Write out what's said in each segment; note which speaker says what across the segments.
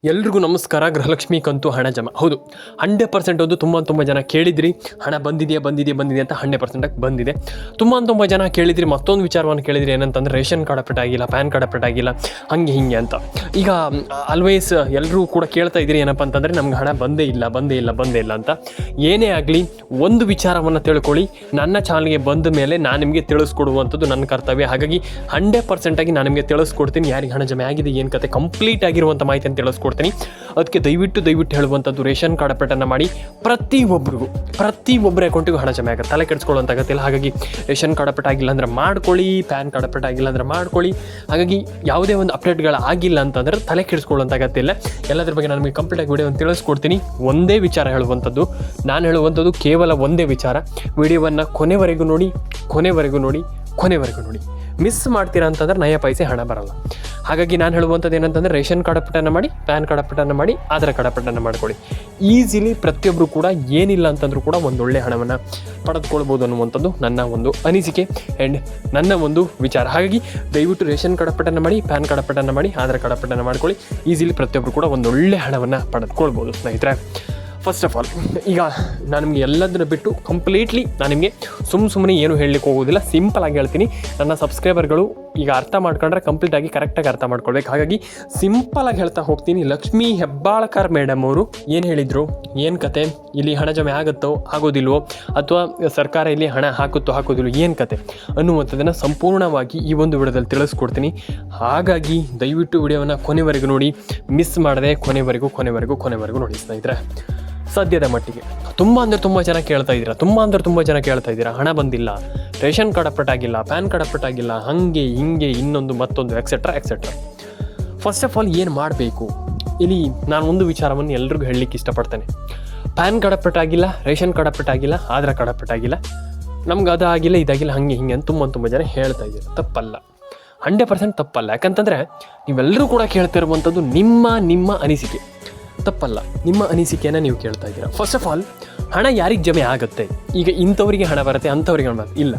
Speaker 1: ಎಲ್ರಿಗೂ ನಮಸ್ಕಾರ. ಗೃಹಲಕ್ಷ್ಮಿ ಕಂತು ಹಣ ಜಮಾ ಹೌದು 100% ಒಂದು ತುಂಬ ಜನ ಕೇಳಿದ್ರಿ ಹಣ ಬಂದಿದೆ ಅಂತ 100% ಬಂದಿದೆ. ತುಂಬ ಜನ ಕೇಳಿದ್ರಿ ಮತ್ತೊಂದು ವಿಚಾರವನ್ನು ಕೇಳಿದ್ರಿ ಏನಂತಂದರೆ ರೇಷನ್ ಕಾರ್ಡ್ ಅಪ್ಡೇಟ್ ಆಗಿಲ್ಲ, ಪ್ಯಾನ್ ಕಾರ್ಡ್ ಅಪ್ಡೇಟ್ ಆಗಿಲ್ಲ, ಹಂಗೆ ಹಿಂಗೆ ಅಂತ. ಈಗ ಆಲ್ವೇಸ್ ಎಲ್ಲರೂ ಕೂಡ ಕೇಳ್ತಾ ಇದ್ದೀರಿ ಏನಪ್ಪ ಅಂತಂದರೆ ನಮ್ಗೆ ಹಣ ಬಂದೇ ಇಲ್ಲ ಅಂತ. ಏನೇ ಆಗಲಿ ಒಂದು ವಿಚಾರವನ್ನು ತಿಳ್ಕೊಳ್ಳಿ, ನನ್ನ ಚಾನಲ್ಗೆ ಬಂದ ಮೇಲೆ ನಾನು ನಿಮಗೆ ತಿಳಿಸ್ಕೊಡುವಂಥದ್ದು ನನ್ನ ಕರ್ತವ್ಯ. ಹಾಗಾಗಿ 100% ನಾನು ನಿಮಗೆ ತಿಳಿಸ್ಕೊಡ್ತೀನಿ ಯಾರಿಗೆ ಹಣ ಜಮೆ ಆಗಿದೆ, ಏನು ಕತೆ ಕಂಪ್ಲೀಟ್ ಆಗಿರುವಂಥ ಮಾಹಿತಿಯನ್ನು ತಿಳಿಸ್ಕೊಡ್ತೀನಿ. ಅದಕ್ಕೆ ದಯವಿಟ್ಟು ಹೇಳುವಂಥದ್ದು ರೇಷನ್ ಕಾರ್ಡ್ ಅಪ್ಡೇಟನ್ನು ಮಾಡಿ ಪ್ರತಿಯೊಬ್ಬರ ಅಕೌಂಟಿಗೂ ಹಣ ಜಮೆ ಆಗುತ್ತೆ, ತಲೆ ಕೆಡಿಸ್ಕೊಳ್ಳುವಂಥ ಅಗತ್ಯ. ಹಾಗಾಗಿ ರೇಷನ್ ಕಾರ್ಡ್ ಅಪ್ಡೇಟ್ ಆಗಿಲ್ಲ ಅಂದರೆ ಮಾಡ್ಕೊಳ್ಳಿ, ಪ್ಯಾನ್ ಕಾರ್ಡ್ ಅಪ್ಡೇಟ್ ಆಗಿಲ್ಲ ಅಂದರೆ ಮಾಡ್ಕೊಳ್ಳಿ. ಹಾಗಾಗಿ ಯಾವುದೇ ಒಂದು ಅಪ್ಡೇಟ್ಗಳು ಆಗಿಲ್ಲ ಅಂತಂದರೆ ತಲೆ ಕೆಡಿಸ್ಕೊಳ್ಳುವಂಥ ಅಗತ್ಯ ಇಲ್ಲ. ಎಲ್ಲದ್ರ ಬಗ್ಗೆ ನಾನು ನಿಮಗೆ ಕಂಪ್ಲೀಟ್ ಆಗಿ ವಿಡಿಯೋವನ್ನು ತಿಳಿಸ್ಕೊಡ್ತೀನಿ. ಒಂದೇ ವಿಚಾರ ಹೇಳುವಂಥದ್ದು, ನಾನು ಹೇಳುವಂಥದ್ದು ಕೇವಲ ಒಂದೇ ವಿಚಾರ. ವಿಡಿಯೋವನ್ನು ಕೊನೆವರೆಗೂ ನೋಡಿ. ಮಿಸ್ ಮಾಡ್ತೀರಾ ಅಂತಂದ್ರೆ ನಯ ಪೈಸೆ ಹಣ ಬರಲ್ಲ. ಹಾಗಾಗಿ ನಾನು ಹೇಳುವಂಥದ್ದು ಏನಂತಂದರೆ ರೇಷನ್ ಕಾರ್ಡ್ ಅಪ್ಡೇಟನ್ನು ಮಾಡಿ, ಪ್ಯಾನ್ ಕಾರ್ಡ್ ಅಪ್ಡೇಟನ್ನು ಮಾಡಿ, ಆಧಾರ್ ಕಾರ್ಡ್ ಅಪ್ಡೇಟನ್ನು ಮಾಡ್ಕೊಳ್ಳಿ. ಈಸಿಲಿ ಪ್ರತಿಯೊಬ್ಬರು ಕೂಡ ಏನಿಲ್ಲ ಅಂತಂದ್ರೂ ಕೂಡ ಒಂದೊಳ್ಳೆ ಹಣವನ್ನು ಪಡೆದುಕೊಳ್ಬೋದು ಅನ್ನುವಂಥದ್ದು ನನ್ನ ಒಂದು ಅನಿಸಿಕೆ ಆ್ಯಂಡ್ ನನ್ನ ಒಂದು ವಿಚಾರ. ಹಾಗಾಗಿ ದಯವಿಟ್ಟು ರೇಷನ್ ಕಾರ್ಡ್ ಅಪ್ಡೇಟನ್ನು ಮಾಡಿ, ಪ್ಯಾನ್ ಕಾರ್ಡ್ ಅಪ್ಡೇಟನ್ನು ಮಾಡಿ, ಆಧಾರ್ ಕಾರ್ಡ್ ಅಪ್ಡೇಟನ್ನು ಮಾಡ್ಕೊಳ್ಳಿ. ಈಸಿಲಿ ಪ್ರತಿಯೊಬ್ಬರು ಕೂಡ ಒಂದೊಳ್ಳೆ ಹಣವನ್ನು ಪಡೆದುಕೊಳ್ಬೋದು ಸ್ನೇಹಿತರೆ. ಫಸ್ಟ್ ಆಫ್ ಆಲ್ ಈಗ ನಾನು ನಿಮಗೆ ಎಲ್ಲದನ್ನು ಬಿಟ್ಟು ಕಂಪ್ಲೀಟ್ಲಿ ನಾನು ನಿಮಗೆ ಸುಮ್ಮನೆ ಏನು ಹೇಳಲಿಕ್ಕೆ ಹೋಗೋದಿಲ್ಲ, ಸಿಂಪಲಾಗಿ ಹೇಳ್ತೀನಿ. ನನ್ನ ಸಬ್ಸ್ಕ್ರೈಬರ್ಗಳು ಈಗ ಅರ್ಥ ಮಾಡ್ಕೊಂಡ್ರೆ ಕಂಪ್ಲೀಟಾಗಿ ಕರೆಕ್ಟಾಗಿ ಅರ್ಥ ಮಾಡ್ಕೊಳ್ಬೇಕು. ಹಾಗಾಗಿ ಸಿಂಪಲಾಗಿ ಹೇಳ್ತಾ ಹೋಗ್ತೀನಿ. ಲಕ್ಷ್ಮೀ ಹೆಬ್ಬಾಳ್ಕರ್ ಮೇಡಮ್ ಅವರು ಏನು ಹೇಳಿದರು, ಏನು ಕತೆ, ಇಲ್ಲಿ ಹಣ ಜಮೆ ಆಗುತ್ತೋ ಆಗೋದಿಲ್ವೋ, ಅಥವಾ ಸರ್ಕಾರ ಇಲ್ಲಿ ಹಣ ಹಾಕೋದಿಲ್ವೋ, ಏನು ಕತೆ ಅನ್ನುವಂಥದ್ದನ್ನು ಸಂಪೂರ್ಣವಾಗಿ ಈ ಒಂದು ವಿಡಿಯೋದಲ್ಲಿ ತಿಳಿಸ್ಕೊಡ್ತೀನಿ. ಹಾಗಾಗಿ ದಯವಿಟ್ಟು ವಿಡಿಯೋವನ್ನು ಕೊನೆವರೆಗೂ ನೋಡಿ, ಮಿಸ್ ಮಾಡದೆ ಕೊನೆವರೆಗೂ ನೋಡಿ ಸ್ನೇಹಿತರೆ. ಸದ್ಯದ ಮಟ್ಟಿಗೆ ತುಂಬ ಜನ ಕೇಳ್ತಾ ಇದ್ದೀರಾ ಹಣ ಬಂದಿಲ್ಲ, ರೇಷನ್ ಕಾರ್ಡ್ ಅಪ್ಡೇಟ್ ಆಗಿಲ್ಲ, ಪ್ಯಾನ್ ಕಾರ್ಡ್ ಅಪ್ಡೇಟ್ ಆಗಿಲ್ಲ, ಹಾಗೆ ಹಿಂಗೆ ಇನ್ನೊಂದು ಮತ್ತೊಂದು ಎಕ್ಸೆಟ್ರಾ. ಫಸ್ಟ್ ಆಫ್ ಆಲ್ ಏನು ಮಾಡಬೇಕು ಇಲ್ಲಿ, ನಾನು ಒಂದು ವಿಚಾರವನ್ನು ಎಲ್ರಿಗೂ ಹೇಳಲಿಕ್ಕೆ ಇಷ್ಟಪಡ್ತೇನೆ. ಪ್ಯಾನ್ ಕಾರ್ಡ್ ಅಪ್ಡೇಟ್ ಆಗಿಲ್ಲ, ರೇಷನ್ ಕಾರ್ಡ್ ಅಪ್ಡೇಟ್ ಆಗಿಲ್ಲ, ಆಧಾರ್ ಕಾರ್ಡ್ ಅಪ್ಡೇಟ್ ಆಗಿಲ್ಲ, ನಮ್ಗೆ ಅದಾಗಿಲ್ಲ ಇದಾಗಿಲ್ಲ ಹಾಗೆ ಹಿಂಗೆ ಅಂತ ತುಂಬ ಜನ ಹೇಳ್ತಾ ಇದ್ದೀರಾ. ತಪ್ಪಲ್ಲ, 100% ತಪ್ಪಲ್ಲ. ಯಾಕಂತಂದರೆ ನೀವೆಲ್ಲರೂ ಕೂಡ ಕೇಳ್ತಿರುವಂಥದ್ದು ನಿಮ್ಮ ಅನಿಸಿಕೆ. ತಪ್ಪಲ್ಲ, ನಿಮ್ಮ ಅನಿಸಿಕೆಯನ್ನು ನೀವು ಕೇಳ್ತಾ ಇದ್ದೀರಾ. ಫಸ್ಟ್ ಆಫ್ ಆಲ್ ಹಣ ಯಾರಿಗೆ ಜಮೆ ಆಗುತ್ತೆ, ಈಗ ಇಂಥವ್ರಿಗೆ ಹಣ ಬರುತ್ತೆ ಅಂಥವ್ರಿಗೆ ಹಣ ಬರುತ್ತೆ ಇಲ್ಲ.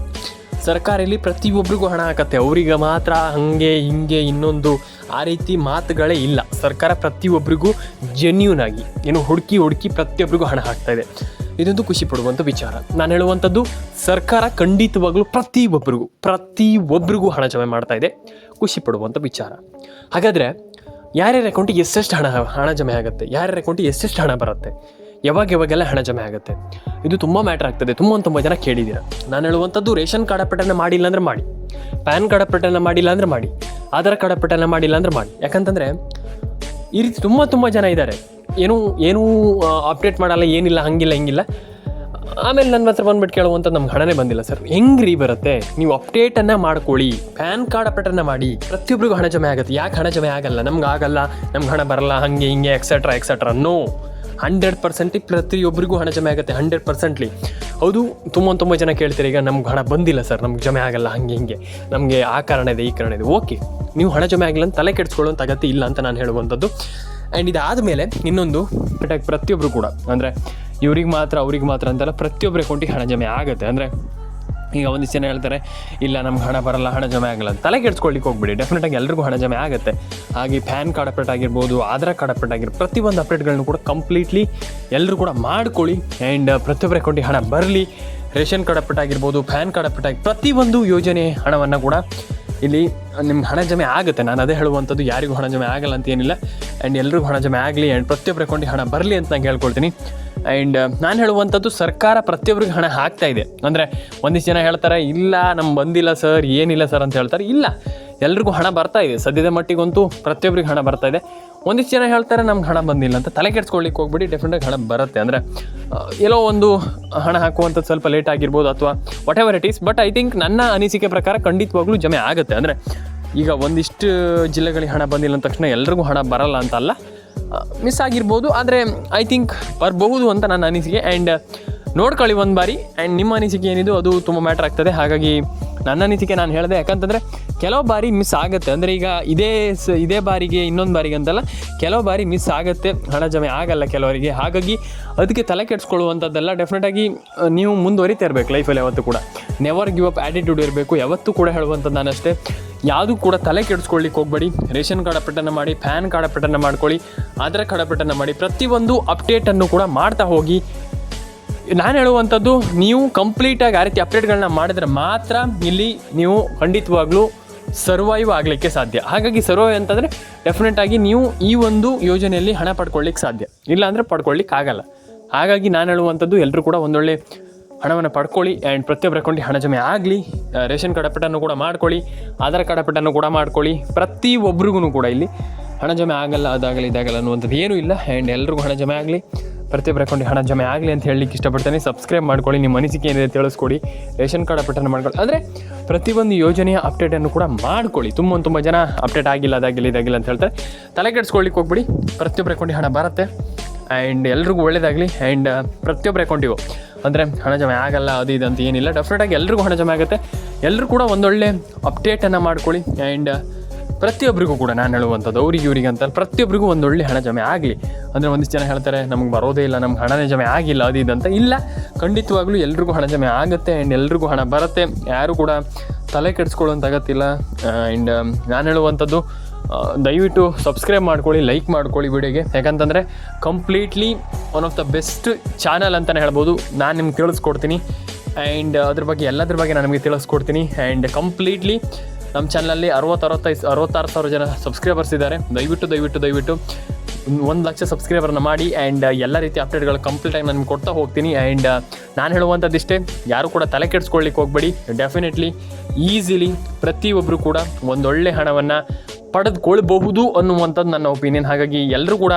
Speaker 1: ಸರ್ಕಾರ ಇಲ್ಲಿ ಪ್ರತಿಯೊಬ್ಬರಿಗೂ ಹಣ ಹಾಕತ್ತೆ, ಅವರಿಗೆ ಮಾತ್ರ ಹಾಗೆ ಹಿಂಗೆ ಇನ್ನೊಂದು ಆ ರೀತಿ ಮಾತುಗಳೇ ಇಲ್ಲ. ಸರ್ಕಾರ ಪ್ರತಿಯೊಬ್ಬರಿಗೂ ಜೆನ್ಯೂನ್ ಆಗಿ ಏನು ಹುಡುಕಿ ಪ್ರತಿಯೊಬ್ಬರಿಗೂ ಹಣ ಹಾಕ್ತಾ ಇದೆ. ಇದೊಂದು ಖುಷಿ ಪಡುವಂಥ ವಿಚಾರ. ನಾನು ಹೇಳುವಂಥದ್ದು ಸರ್ಕಾರ ಖಂಡಿತವಾಗ್ಲೂ ಪ್ರತಿಯೊಬ್ಬರಿಗೂ ಹಣ ಜಮೆ ಮಾಡ್ತಾ ಇದೆ, ಖುಷಿ ಪಡುವಂಥ ವಿಚಾರ. ಹಾಗಾದರೆ ಯಾರ್ಯಾರ ಅಕೌಂಟಿಗೆ ಎಷ್ಟೆಷ್ಟು ಹಣ ಜಮೆ ಆಗುತ್ತೆ, ಯಾರ್ಯಾರ ಅಕೌಂಟಿಗೆ ಎಷ್ಟೆಷ್ಟು ಹಣ ಬರುತ್ತೆ, ಯಾವಾಗೆಲ್ಲ ಹಣ ಜಮೆ ಆಗುತ್ತೆ, ಇದು ತುಂಬ ಮ್ಯಾಟ್ರ್ ಆಗ್ತದೆ. ತುಂಬ ಜನ ಕೇಳಿದ್ದೀರ. ನಾನು ಹೇಳುವಂಥದ್ದು ರೇಷನ್ ಕಾರ್ಡ್ ಅಪ್ಡೇಟನ್ನು ಮಾಡಿಲ್ಲ ಅಂದರೆ ಮಾಡಿ, ಪ್ಯಾನ್ ಕಾರ್ಡ್ ಅಪ್ಡೇಟನ್ನು ಮಾಡಿಲ್ಲ ಅಂದರೆ ಮಾಡಿ, ಆಧಾರ್ ಕಾರ್ಡ್ ಅಪ್ಡೇಟನ್ನು ಮಾಡಿಲ್ಲ ಅಂದರೆ ಮಾಡಿ. ಯಾಕಂತಂದರೆ ಈ ರೀತಿ ತುಂಬ ಜನ ಇದ್ದಾರೆ, ಏನೂ ಅಪ್ಡೇಟ್ ಮಾಡಲ್ಲ, ಏನಿಲ್ಲ, ಹಂಗಿಲ್ಲ ಹಿಂಗಿಲ್ಲ. ಆಮೇಲೆ ನನ್ನ ಹತ್ರ ಬಂದುಬಿಟ್ಟು ಕೇಳುವಂಥದ್ದು ನಮ್ಗೆ ಹಣನೇ ಬಂದಿಲ್ಲ ಸರ್. ಹೆಂಗ್ರಿ ಬರುತ್ತೆ, ನೀವು ಅಪ್ಡೇಟನ್ನು ಮಾಡ್ಕೊಳ್ಳಿ, ಪ್ಯಾನ್ ಕಾರ್ಡ್ ಅಪ್ಡೇಟನ್ನು ಮಾಡಿ. ಪ್ರತಿಯೊಬ್ಬರಿಗೂ ಹಣ ಜಮೆ ಆಗುತ್ತೆ. ಯಾಕೆ ಹಣ ಜಮೆ ಆಗಲ್ಲ, ನಮ್ಗೆ ನಮ್ಗೆ ಹಣ ಬರಲ್ಲ, ಹಾಗೆ ಹಿಂಗೆ ಎಕ್ಸೆಟ್ರಾ. ನೋ, 100% ಪ್ರತಿಯೊಬ್ಬರಿಗೂ ಹಣ ಜಮೆ ಆಗುತ್ತೆ, 100%. ಹೌದು, ತುಂಬ ಜನ ಕೇಳ್ತೀರಿ ಈಗ ನಮ್ಗೆ ಹಣ ಬಂದಿಲ್ಲ ಸರ್, ನಮ್ಗೆ ಜಮೆ ಆಗಲ್ಲ, ಹಾಗೆ ಹಿಂಗೆ, ನಮಗೆ ಆ ಕಾರಣ ಇದೆ ಈ ಕಾರಣ ಇದೆ. ಓಕೆ, ನೀವು ಹಣ ಜಮೆ ಆಗಿಲ್ಲ ಅಂತ ತಲೆ ಕೆಡಿಸ್ಕೊಳ್ಳುವಂಥ ಅಗತ್ಯ ಇಲ್ಲ ಅಂತ ನಾನು ಹೇಳುವಂಥದ್ದು. ಆ್ಯಂಡ್ ಇದಾದ ಮೇಲೆ ಇನ್ನೊಂದು ಪ್ರತಿಯೊಬ್ಬರು ಕೂಡ ಅಂದರೆ ಅವ್ರಿಗೆ ಮಾತ್ರ ಅಂತೆಲ್ಲ ಪ್ರತಿಯೊಬ್ಬರ ಅಕೌಂಟಿಗೆ ಹಣ ಜಮೆ ಆಗುತ್ತೆ. ಅಂದರೆ ಈಗ ಒಂದಿಷ್ಟು ಜನ ಹೇಳ್ತಾರೆ ಇಲ್ಲ ನಮ್ಗೆ ಹಣ ಬರಲ್ಲ, ಹಣ ಜಮೆ ಆಗಲ್ಲ ಅಂತ ತಲೆ ಕೆಡಿಸ್ಕೊಳ್ಳಿಕ್ಕೆ ಹೋಗ್ಬಿಡಿ. ಡೆಫಿನೆಟಾಗಿ ಎಲ್ರಿಗೂ ಹಣ ಜಮೆ ಆಗುತ್ತೆ. ಹಾಗೆ ಪ್ಯಾನ್ ಕಾರ್ಡ್ ಅಪ್ಡೇಟ್ ಆಗಿರ್ಬೋದು, ಆಧಾರ್ ಕಾರ್ಡ್ ಅಪ್ಡೇಟ್ ಆಗಿರ್ಬೋದು, ಪ್ರತಿಯೊಂದು ಅಪ್ಡೇಟ್ಗಳನ್ನು ಕೂಡ ಕಂಪ್ಲೀಟ್ಲಿ ಎಲ್ಲರೂ ಕೂಡ ಮಾಡ್ಕೊಳ್ಳಿ. ಆ್ಯಂಡ್ ಪ್ರತಿಯೊಬ್ಬರ ಅಕೌಂಟಿಗೆ ಹಣ ಬರಲಿ. ರೇಷನ್ ಕಾರ್ಡ್ ಅಪ್ಡೇಟ್ ಆಗಿರ್ಬೋದು, ಪ್ಯಾನ್ ಕಾರ್ಡ್ ಅಪ್ಡೇಟ್ ಪ್ರತಿಯೊಂದು ಯೋಜನೆ ಹಣವನ್ನು ಕೂಡ ಇಲ್ಲಿ ನಿಮ್ಗೆ ಹಣ ಜಮೆ ಆಗುತ್ತೆ. ನಾನು ಅದೇ ಹೇಳುವಂಥದ್ದು, ಯಾರಿಗೂ ಹಣ ಜಮೆ ಆಗಲ್ಲ ಅಂತ ಏನಿಲ್ಲ. ಆ್ಯಂಡ್ ಎಲ್ರಿಗೂ ಹಣ ಜಮೆ ಆಗಲಿ ಆ್ಯಂಡ್ ಪ್ರತಿಯೊಬ್ಬರ ಅಕೌಂಟಿಗೆ ಹಣ ಬರಲಿ ಅಂತ ನಾನು ಹೇಳ್ಕೊಳ್ತೀನಿ. ಆ್ಯಂಡ್ ನಾನು ಹೇಳುವಂಥದ್ದು ಸರ್ಕಾರ ಪ್ರತಿಯೊಬ್ಬರಿಗೆ ಹಣ ಹಾಕ್ತಾ ಇದೆ. ಅಂದರೆ ಒಂದಿಷ್ಟು ಜನ ಹೇಳ್ತಾರೆ ಇಲ್ಲ ನಮ್ಗೆ ಬಂದಿಲ್ಲ ಸರ್, ಏನಿಲ್ಲ ಸರ್ ಅಂತ ಹೇಳ್ತಾರೆ. ಇಲ್ಲ, ಎಲ್ರಿಗೂ ಹಣ ಬರ್ತಾ ಇದೆ. ಸದ್ಯದ ಮಟ್ಟಿಗಂತೂ ಪ್ರತಿಯೊಬ್ಬರಿಗೆ ಹಣ ಬರ್ತಾ ಇದೆ. ಒಂದಿಷ್ಟು ಜನ ಹೇಳ್ತಾರೆ ನಮ್ಗೆ ಹಣ ಬಂದಿಲ್ಲ ಅಂತ ತಲೆ ಕೆಡಿಸ್ಕೊಳ್ಳಿಕ್ಕೆ ಹೋಗ್ಬಿಡಿ. ಡೆಫಿನೆಟಾಗಿ ಹಣ ಬರುತ್ತೆ. ಅಂದರೆ ಎಲ್ಲೋ ಒಂದು ಹಣ ಹಾಕುವಂಥದ್ದು ಸ್ವಲ್ಪ ಲೇಟ್ ಆಗಿರ್ಬೋದು ಅಥವಾ what ever it is. But I think ನನ್ನ ಅನಿಸಿಕೆ ಪ್ರಕಾರ ಖಂಡಿತವಾಗ್ಲೂ ಜಮೆ ಆಗುತ್ತೆ. ಅಂದರೆ ಈಗ ಒಂದಿಷ್ಟು ಜಿಲ್ಲೆಗಳಿಗೆ ಹಣ ಬಂದಿಲ್ಲ ಅಂದ ತಕ್ಷಣ ಎಲ್ರಿಗೂ ಹಣ ಬರಲ್ಲ ಅಂತ ಅಲ್ಲ, ಮಿಸ್ ಆಗಿರ್ಬೋದು. ಆದರೆ ಐ ಥಿಂಕ್ ಬರಬಹುದು ಅಂತ ನನ್ನ ಅನಿಸಿಕೆ. ಆ್ಯಂಡ್ ನೋಡ್ಕೊಳ್ಳಿ ಒಂದು ಬಾರಿ. ಆ್ಯಂಡ್ ನಿಮ್ಮ ಅನಿಸಿಕೆ ಏನಿದು ಅದು ತುಂಬ ಮ್ಯಾಟ್ರ್ ಆಗ್ತದೆ. ಹಾಗಾಗಿ ನನ್ನ ಅನಿಸಿಕೆ ನಾನು ಹೇಳಿದೆ. ಯಾಕಂತಂದರೆ ಕೆಲವು ಬಾರಿ ಮಿಸ್ ಆಗುತ್ತೆ. ಅಂದರೆ ಈಗ ಇದೇ ಬಾರಿಗೆ ಇನ್ನೊಂದು ಬಾರಿಗೆ ಅಂತಲ್ಲ, ಕೆಲವು ಬಾರಿ ಮಿಸ್ ಆಗುತ್ತೆ, ಹಣ ಜಮೆ ಆಗಲ್ಲ ಕೆಲವರಿಗೆ. ಹಾಗಾಗಿ ಅದಕ್ಕೆ ತಲೆ ಕೆಡಿಸ್ಕೊಳ್ಳುವಂಥದ್ದೆಲ್ಲ. ಡೆಫಿನೆಟಾಗಿ ನೀವು ಮುಂದುವರಿತಾ ಇರಬೇಕು ಲೈಫಲ್ಲಿ. ಯಾವತ್ತೂ ಕೂಡ ನೆವರ್ ಗಿವ್ ಅಪ್ ಆ್ಯಟಿಟ್ಯೂಡ್ ಇರಬೇಕು. ಯಾವತ್ತೂ ಕೂಡ ಹೇಳುವಂಥದ್ದು ನಾನಷ್ಟೇ, ಯಾವುದು ಕೂಡ ತಲೆ ಕೆಡಿಸ್ಕೊಳ್ಳಿಕ್ಕೆ ಹೋಗಬೇಡಿ. ರೇಷನ್ ಕಾರ್ಡ್ ಅಪ್ಡೇಟನ್ನು ಮಾಡಿ, ಪ್ಯಾನ್ ಕಾರ್ಡ್ ಅಪ್ಡೇಟನ್ನು ಮಾಡ್ಕೊಳ್ಳಿ, ಆಧಾರ್ ಕಾರ್ಡ್ ಅಪ್ಡೇಟನ್ನು ಮಾಡಿ. ಪ್ರತಿಯೊಂದು ಅಪ್ಡೇಟನ್ನು ಕೂಡ ಮಾಡ್ತಾ ಹೋಗಿ. ನಾನು ಹೇಳುವಂಥದ್ದು, ನೀವು ಕಂಪ್ಲೀಟಾಗಿ ಆ ರೀತಿ ಅಪ್ಡೇಟ್ಗಳನ್ನ ಮಾಡಿದ್ರೆ ಮಾತ್ರ ಇಲ್ಲಿ ನೀವು ಖಂಡಿತವಾಗ್ಲೂ ಸರ್ವೈವ್ ಆಗಲಿಕ್ಕೆ ಸಾಧ್ಯ. ಹಾಗಾಗಿ ಸರ್ವೈವ್ ಅಂತಂದರೆ ಡೆಫಿನೆಟಾಗಿ ನೀವು ಈ ಒಂದು ಯೋಜನೆಯಲ್ಲಿ ಹಣ ಪಡ್ಕೊಳ್ಳಿಕ್ಕೆ ಸಾಧ್ಯ, ಇಲ್ಲಾಂದರೆ ಪಡ್ಕೊಳ್ಳಿಕ್ಕೆ ಆಗಲ್ಲ. ಹಾಗಾಗಿ ನಾನು ಹೇಳುವಂಥದ್ದು, ಎಲ್ಲರೂ ಕೂಡ ಒಂದೊಳ್ಳೆ ಹಣವನ್ನು ಪಡ್ಕೊಳ್ಳಿ ಆ್ಯಂಡ್ ಪ್ರತಿಯೊಬ್ಬರ ಅಕೌಂಟಿಗೆ ಹಣ ಜಮೆ ಆಗಲಿ. ರೇಷನ್ ಕಾರ್ಡ್ ಅಪ್ಡೇಟನ್ನು ಕೂಡ ಮಾಡ್ಕೊಳ್ಳಿ, ಆಧಾರ್ ಕಾರ್ಡ್ ಅಪ್ಡೇಟನ್ನು ಕೂಡ ಮಾಡ್ಕೊಳ್ಳಿ. ಪ್ರತಿಯೊಬ್ಬರಿಗೂ ಕೂಡ ಇಲ್ಲಿ ಹಣ ಜಮೆ ಆಗಲ್ಲ, ಅದಾಗಲಿ ಇದಾಗಲ್ಲ ಅನ್ನುವಂಥದ್ದು ಏನೂ ಇಲ್ಲ. ಆ್ಯಂಡ್ ಎಲ್ರಿಗೂ ಹಣ ಜಮೆ ಆಗಲಿ, ಪ್ರತಿಯೊಬ್ಬರ ಅಕೌಂಟಿಗೆ ಹಣ ಜಮೆ ಆಗಲಿ ಅಂತ ಹೇಳಲಿಕ್ಕೆ ಇಷ್ಟಪಡ್ತೇನೆ. ಸಬ್ಸ್ಕ್ರೈಬ್ ಮಾಡ್ಕೊಳ್ಳಿ, ನಿಮ್ಮ ಅನಿಸಿಕೆ ಏನಿದೆ ತಿಳಿಸ್ಕೊಡಿ. ರೇಷನ್ ಕಾರ್ಡ್ ಅಪ್ಡೇಟನ್ನು ಮಾಡ್ಕೊಳ್ಳಿ. ಅಂದರೆ ಪ್ರತಿಯೊಂದು ಯೋಜನೆಯ ಅಪ್ಡೇಟನ್ನು ಕೂಡ ಮಾಡ್ಕೊಳ್ಳಿ. ತುಂಬ ಜನ ಅಪ್ಡೇಟ್ ಆಗಿಲ್ಲ, ಅದಾಗಿಲ್ಲ ಅಂತ ಹೇಳ್ತಾರೆ. ತಲೆ ಕೆಡಿಸ್ಕೊಳ್ಳಿಕ್ಕೆ ಹೋಗ್ಬಿಡಿ. ಪ್ರತಿಯೊಬ್ಬರ ಅಕೌಂಟಿಗೆ ಹಣ ಬರುತ್ತೆ ಆ್ಯಂಡ್ ಎಲ್ರಿಗೂ ಒಳ್ಳೆಯದಾಗಲಿ. ಆ್ಯಂಡ್ ಪ್ರತಿಯೊಬ್ಬರ ಅಕೌಂಟಿಗೂ ಅಂದರೆ ಹಣ ಜಮೆ ಆಗಲ್ಲ, ಅದು ಇದು ಅಂತ ಏನಿಲ್ಲ. ಡೆಫಿನೆಟಾಗಿ ಎಲ್ರಿಗೂ ಹಣ ಜಮೆ ಆಗುತ್ತೆ. ಎಲ್ಲರೂ ಕೂಡ ಒಂದೊಳ್ಳೆ ಅಪ್ಡೇಟನ್ನು ಮಾಡ್ಕೊಳ್ಳಿ. ಆ್ಯಂಡ್ ಪ್ರತಿಯೊಬ್ಬರಿಗೂ ಕೂಡ ನಾನು ಹೇಳುವಂಥದ್ದು, ಅವ್ರಿಗೆ ಇವ್ರಿಗೆ ಅಂತ ಪ್ರತಿಯೊಬ್ಬರಿಗೂ ಒಂದೊಳ್ಳೆ ಹಣ ಜಮೆ ಆಗಲಿ. ಅಂದರೆ ಒಂದಿಷ್ಟು ಜನ ಹೇಳ್ತಾರೆ ನಮಗೆ ಬರೋದೇ ಇಲ್ಲ, ನಮ್ಗೆ ಹಣನೇ ಜಮೆ ಆಗಿಲ್ಲ, ಅದು ಇದು ಅಂತ. ಇಲ್ಲ, ಖಂಡಿತವಾಗ್ಲೂ ಎಲ್ರಿಗೂ ಹಣ ಜಮೆ ಆಗುತ್ತೆ ಆ್ಯಂಡ್ ಎಲ್ರಿಗೂ ಹಣ ಬರುತ್ತೆ. ಯಾರು ಕೂಡ ತಲೆ ಕೆಡಿಸ್ಕೊಳ್ಳೋಂಥ ಅಗತ್ತಿಲ್ಲ. ಆ್ಯಂಡ್ ನಾನು ಹೇಳುವಂಥದ್ದು, ದಯವಿಟ್ಟು ಸಬ್ಸ್ಕ್ರೈಬ್ ಮಾಡ್ಕೊಳ್ಳಿ, ಲೈಕ್ ಮಾಡ್ಕೊಳ್ಳಿ ವಿಡಿಯೋಗೆ. ಯಾಕಂತಂದರೆ completely one of the best channel ಅಂತಲೇ ಹೇಳ್ಬೋದು. ನಾನು ನಿಮ್ಗೆ ತಿಳಿಸ್ಕೊಡ್ತೀನಿ ಆ್ಯಂಡ್ ಅದ್ರ ಬಗ್ಗೆ ಎಲ್ಲದ್ರ ಬಗ್ಗೆ ನಾನು ನಿಮಗೆ ತಿಳಿಸ್ಕೊಡ್ತೀನಿ. ಆ್ಯಂಡ್ ಕಂಪ್ಲೀಟ್ಲಿ ನಮ್ಮ ಚಾನಲಲ್ಲಿ 66 ಸಾವಿರ ಜನ ಸಬ್ಸ್ಕ್ರೈಬರ್ಸ್ ಇದ್ದಾರೆ. ದಯವಿಟ್ಟು 1 ಲಕ್ಷ ಸಬ್ಸ್ಕ್ರೈಬರ್ನ ಮಾಡಿ. ಆ್ಯಂಡ್ ಎಲ್ಲ ರೀತಿ ಅಪ್ಡೇಟ್ಗಳು ಕಂಪ್ಲೀಟಾಗಿ ನಾನು ಕೊಡ್ತಾ ಹೋಗ್ತೀನಿ. ಆ್ಯಂಡ್ ನಾನು ಹೇಳುವಂಥದ್ದಿಷ್ಟೇ, ಯಾರು ಕೂಡ ತಲೆ ಕೆಡಿಸ್ಕೊಳ್ಳಿಕ್ಕೆ ಹೋಗಬೇಡಿ. ಡೆಫಿನೆಟ್ಲಿ ಈಸಿಲಿ ಪ್ರತಿಯೊಬ್ಬರು ಕೂಡ ಒಂದೊಳ್ಳೆ ಹಣವನ್ನು ಪಡೆದುಕೊಳ್ಬಹುದು ಅನ್ನುವಂಥದ್ದು ನನ್ನ ಒಪಿನಿಯನ್. ಹಾಗಾಗಿ ಎಲ್ಲರೂ ಕೂಡ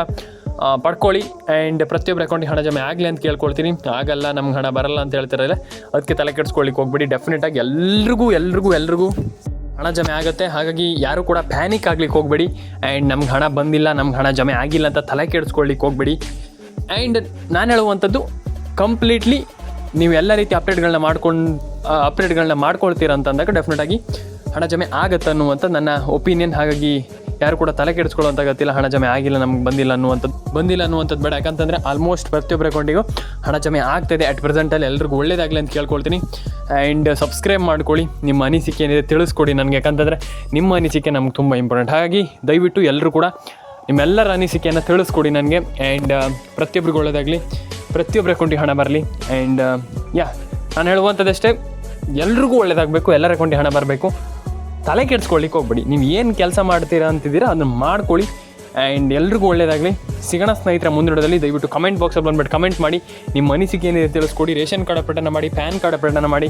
Speaker 1: ಪಡ್ಕೊಳ್ಳಿ ಆ್ಯಂಡ್ ಪ್ರತಿಯೊಬ್ಬರ ಅಕೌಂಟಿಗೆ ಹಣ ಜಮೆ ಆಗಲಿ ಅಂತ ಕೇಳ್ಕೊಳ್ತೀನಿ. ಆಗಲ್ಲ, ನಮ್ಗೆ ಹಣ ಬರಲ್ಲ ಅಂತ ಹೇಳ್ತಾರಲ್ಲ, ಅದಕ್ಕೆ ತಲೆ ಕೆಡಿಸ್ಕೊಳ್ಳಿಕ್ಕೆ ಹೋಗ್ಬೇಡಿ. ಡೆಫಿನೆಟಾಗಿ ಎಲ್ರಿಗೂ ಹಣ ಜಮೆ ಆಗುತ್ತೆ. ಹಾಗಾಗಿ ಯಾರು ಕೂಡ ಪ್ಯಾನಿಕ್ ಆಗ್ಲಿಕ್ಕೆ ಹೋಗಬೇಡಿ. ಆ್ಯಂಡ್ ನಮ್ಗೆ ಹಣ ಬಂದಿಲ್ಲ, ನಮ್ಗೆ ಹಣ ಜಮೆ ಆಗಿಲ್ಲ ಅಂತ ತಲೆ ಕೆಡಿಸ್ಕೊಳ್ಳಿಕ್ಕೆ ಹೋಗಬೇಡಿ. ಆ್ಯಂಡ್ ನಾನು ಹೇಳುವಂಥದ್ದು, ಕಂಪ್ಲೀಟ್ಲಿ ನೀವು ಎಲ್ಲ ರೀತಿ ಅಪ್ಡೇಟ್ಗಳನ್ನ ಮಾಡ್ಕೊಳ್ತೀರ ಅಂತಂದಾಗ ಡೆಫಿನೆಟಾಗಿ ಹಣ ಜಮೆ ಆಗುತ್ತೆ ಅನ್ನುವಂಥ ನನ್ನ ಒಪಿನಿಯನ್. ಹಾಗಾಗಿ ಯಾರು ಕೂಡ ತಲೆ ಕೆಡಿಸ್ಕೊಳ್ಳೋಂಥ ಗೊತ್ತಿಲ್ಲ, ಹಣ ಜಮೆ ಆಗಿಲ್ಲ, ನಮ್ಗೆ ಬಂದಿಲ್ಲ ಅನ್ನುವಂಥದ್ದು ಬೇಡ. ಯಾಕಂತಂದರೆ ಆಲ್ಮೋಸ್ಟ್ ಪ್ರತಿಯೊಬ್ಬರ ಅಕೌಂಟಿಗೂ ಹಣ ಜಮೆ ಆಗ್ತಾಯಿದೆ ಅಟ್ ಪ್ರೆಸೆಂಟಲ್ಲಿ. ಎಲ್ರಿಗೂ ಒಳ್ಳೇದಾಗಲಿ ಅಂತ ಕೇಳ್ಕೊಳ್ತೀನಿ. ಆ್ಯಂಡ್ ಸಬ್ಸ್ಕ್ರೈಬ್ ಮಾಡ್ಕೊಳ್ಳಿ, ನಿಮ್ಮ ಅನಿಸಿಕೆ ಏನಿದೆ ತಿಳಿಸ್ಕೊಡಿ ನನಗೆ. ಯಾಕಂತಂದರೆ ನಿಮ್ಮ ಅನಿಸಿಕೆ ನಮ್ಗೆ ತುಂಬ ಇಂಪಾರ್ಟೆಂಟ್. ಹಾಗಾಗಿ ದಯವಿಟ್ಟು ಎಲ್ಲರೂ ಕೂಡ ನಿಮ್ಮೆಲ್ಲರ ಅನಿಸಿಕೆಯನ್ನು ತಿಳಿಸ್ಕೊಡಿ ನನಗೆ. ಆ್ಯಂಡ್ ಪ್ರತಿಯೊಬ್ಬರಿಗೂ ಒಳ್ಳೇದಾಗಲಿ, ಪ್ರತಿಯೊಬ್ಬರ ಅಕೌಂಟಿಗೆ ಹಣ ಬರಲಿ. ಆ್ಯಂಡ್ ನಾನು ಹೇಳುವಂಥದ್ದಷ್ಟೇ, ಎಲ್ರಿಗೂ ಒಳ್ಳೇದಾಗಬೇಕು, ಎಲ್ಲರ ಅಕೌಂಟಿಗೆ ಹಣ ಬರಬೇಕು. ತಲೆ ಕೆಡಿಸ್ಕೊಳ್ಳಿಕ್ಕೆ ಹೋಗ್ಬೇಡಿ. ನೀವು ಏನು ಕೆಲಸ ಮಾಡ್ತೀರಾ ಅಂತಿದ್ದೀರಾ ಅದನ್ನು ಮಾಡ್ಕೊಳ್ಳಿ. ಆ್ಯಂಡ್ ಎಲ್ರಿಗೂ ಒಳ್ಳೇದಾಗಲಿ. ಸಿಗೋಣ ಸ್ನೇಹಿತರ ಮುಂದಿಡೋದಲ್ಲಿ. ದಯವಿಟ್ಟು ಕಮೆಂಟ್ ಬಾಕ್ಸಲ್ಲಿ ಬಂದುಬಿಟ್ಟು ಕಮೆಂಟ್ ಮಾಡಿ, ನಿಮ್ಮ ಅನಿಸಿಕೆ ಏನಿದೆ ತಿಳಿಸ್ಕೊಡಿ. ರೇಷನ್ ಕಾರ್ಡ್ ಅಪ್ಡೇಟನ್ನು ಮಾಡಿ, ಪ್ಯಾನ್ ಕಾರ್ಡ್ ಅಪ್ಡೇಟನ್ನು ಮಾಡಿ,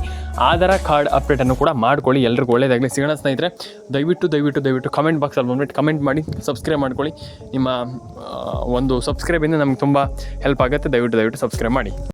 Speaker 1: ಆಧಾರ್ ಕಾರ್ಡ್ ಅಪ್ಡೇಟನ್ನು ಕೂಡ ಮಾಡ್ಕೊಳ್ಳಿ. ಎಲ್ರಿಗೂ ಒಳ್ಳೇದಾಗಲಿ. ಸಿಗೋಣ ಸ್ನೇಹಿತರೆ. ದಯವಿಟ್ಟು ಕಮೆಂಟ್ ಬಾಕ್ಸಲ್ಲಿ ಬಂದುಬಿಟ್ಟು ಕಮೆಂಟ್ ಮಾಡಿ, ಸಬ್ಸ್ಕ್ರೈಬ್ ಮಾಡ್ಕೊಳ್ಳಿ. ನಿಮ್ಮ ಒಂದು ಸಬ್ಸ್ಕ್ರೈಬಿಂದ ನಮ್ಗೆ ತುಂಬ ಹೆಲ್ಪ್ ಆಗುತ್ತೆ. ದಯವಿಟ್ಟು ಸಬ್ಸ್ಕ್ರೈಬ್ ಮಾಡಿ.